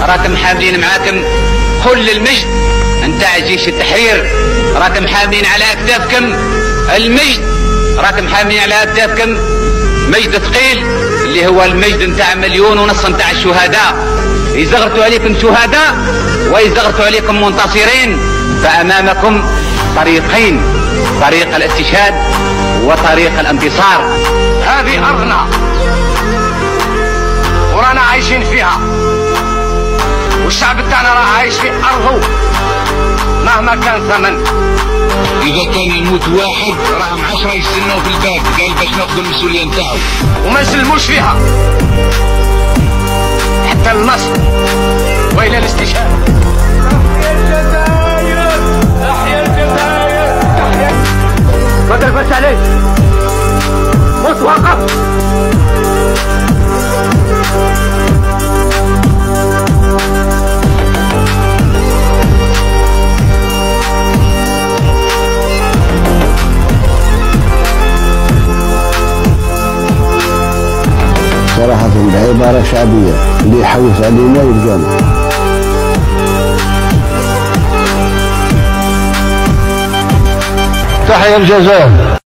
راكم حاملين معاكم كل المجد نتاع جيش التحرير، راكم حاملين على اكتافكم المجد، راكم حاملين على اكتافكم مجد ثقيل اللي هو المجد نتاع 1.5 مليون نتاع الشهداء. يزغرتوا عليكم شهداء ويزغرتوا عليكم منتصرين، فامامكم طريقين، طريق الاستشهاد وطريق الانتصار. هذه ارضنا ورانا عايشين فيها، والشعب بتاعنا راه عايش في ارضه مهما كان ثمن. اذا كان يموت واحد راهم 10 يستناو في الباب قال باش ناخذوا المسؤوليه نتاعو وما نسلموش فيها حتى النصر والى الاستشهاد. تحيا الجزائر، تحيا الجزائر، تحيا. ما تلفش عليك، بص وقف. صراحة عبارة شعبية اللي يحوس علينا يلقانا. تحيا الجزائر.